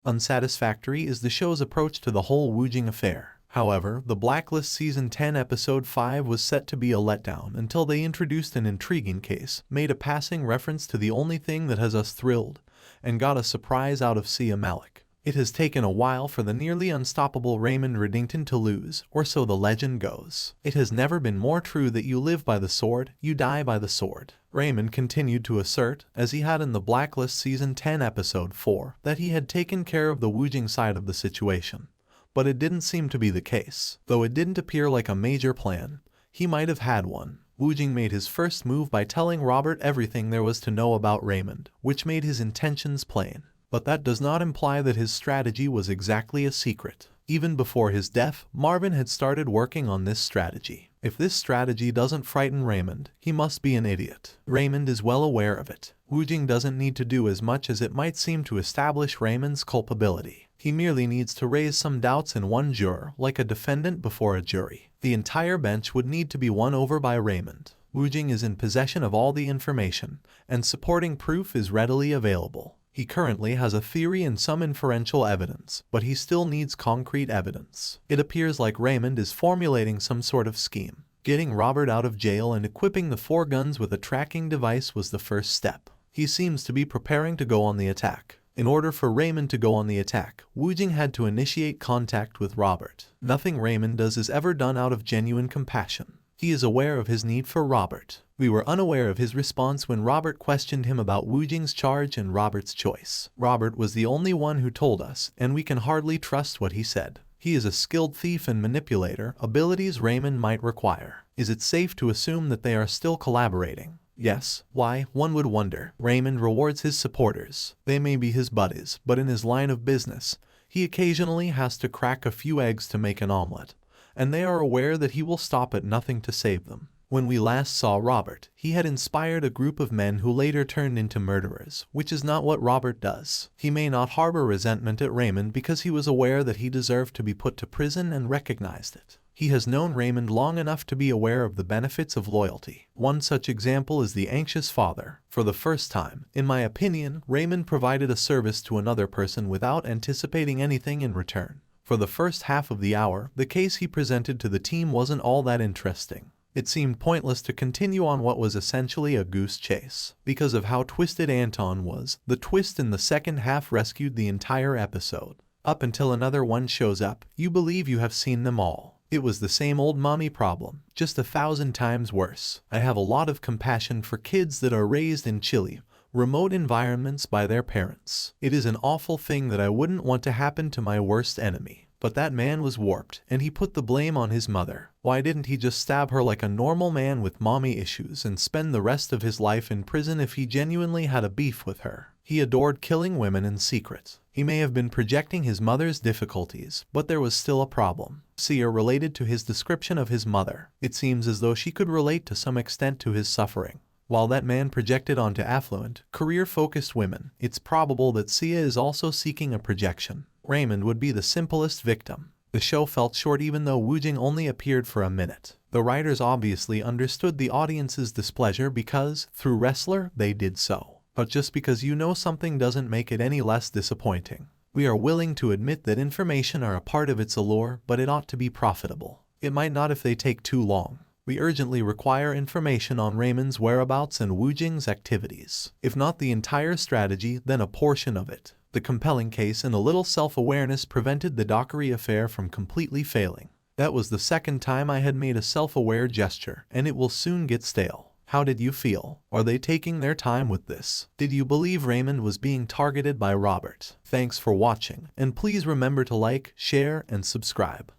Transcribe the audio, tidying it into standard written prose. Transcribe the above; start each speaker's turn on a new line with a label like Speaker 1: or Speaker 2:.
Speaker 1: Unsatisfactory is the show's approach to the whole Dockery Affair. However, the Blacklist Season 10 Episode 5 was set to be a letdown until they introduced an intriguing case, made a passing reference to the only thing that has us thrilled, and got a surprise out of Sia Malik. It has taken a while for the nearly unstoppable Raymond Reddington to lose, or so the legend goes. It has never been more true that you live by the sword, you die by the sword. Raymond continued to assert, as he had in the Blacklist Season 10 Episode 4, that he had taken care of the woojing side of the situation. But it didn't seem to be the case. Though it didn't appear like a major plan, he might have had one. Woojing made his first move by telling Robert everything there was to know about Raymond, which made his intentions plain. But that does not imply that his strategy was exactly a secret. Even before his death, Marvin had started working on this strategy. If this strategy doesn't frighten Raymond, he must be an idiot. Raymond is well aware of it. Woojing doesn't need to do as much as it might seem to establish Raymond's culpability. He merely needs to raise some doubts in one juror, like a defendant before a jury. The entire bench would need to be won over by Raymond. Woojing is in possession of all the information, and supporting proof is readily available. He currently has a theory and some inferential evidence, but he still needs concrete evidence. It appears like Raymond is formulating some sort of scheme. Getting Robert out of jail and equipping the 4 guns with a tracking device was the first step. He seems to be preparing to go on the attack. In order for Raymond to go on the attack, Woojing had to initiate contact with Robert. Nothing Raymond does is ever done out of genuine compassion. He is aware of his need for Robert. We were unaware of his response when Robert questioned him about Woojing's charge and Robert's choice. Robert was the only one who told us, and we can hardly trust what he said. He is a skilled thief and manipulator, abilities Raymond might require. Is it safe to assume that they are still collaborating? Yes. Why, one would wonder. Raymond rewards his supporters. They may be his buddies, but in his line of business, he occasionally has to crack a few eggs to make an omelet, and they are aware that he will stop at nothing to save them. When we last saw Robert, he had inspired a group of men who later turned into murderers, which is not what Robert does. He may not harbor resentment at Raymond because he was aware that he deserved to be put to prison and recognized it. He has known Raymond long enough to be aware of the benefits of loyalty. One such example is the anxious father. For the first time, in my opinion, Raymond provided a service to another person without anticipating anything in return. For the first half of the hour, the case he presented to the team wasn't all that interesting. It seemed pointless to continue on what was essentially a goose chase. Because of how twisted Anton was, the twist in the second half rescued the entire episode. Up until another one shows up, you believe you have seen them all. It was the same old mommy problem, just 1,000 times worse. I have a lot of compassion for kids that are raised in chilly, remote environments by their parents. It is an awful thing that I wouldn't want to happen to my worst enemy. But that man was warped, and he put the blame on his mother. Why didn't he just stab her like a normal man with mommy issues and spend the rest of his life in prison if he genuinely had a beef with her? He adored killing women in secret. He may have been projecting his mother's difficulties, but there was still a problem. Sia related to his description of his mother. It seems as though she could relate to some extent to his suffering. While that man projected onto affluent, career-focused women, it's probable that Sia is also seeking a projection. Raymond would be the simplest victim. The show felt short even though Woojing only appeared for a minute. The writers obviously understood the audience's displeasure because, through Wrestler, they did so. But just because you know something doesn't make it any less disappointing. We are willing to admit that information are a part of its allure, but it ought to be profitable. It might not if they take too long. We urgently require information on Raymond's whereabouts and Woojing's activities. If not the entire strategy, then a portion of it. The compelling case and a little self-awareness prevented the Dockery Affair from completely failing. That was the second time I had made a self-aware gesture, and it will soon get stale. How did you feel? Are they taking their time with this? Did you believe Raymond was being targeted by Robert? Thanks for watching, and please remember to like, share, and subscribe.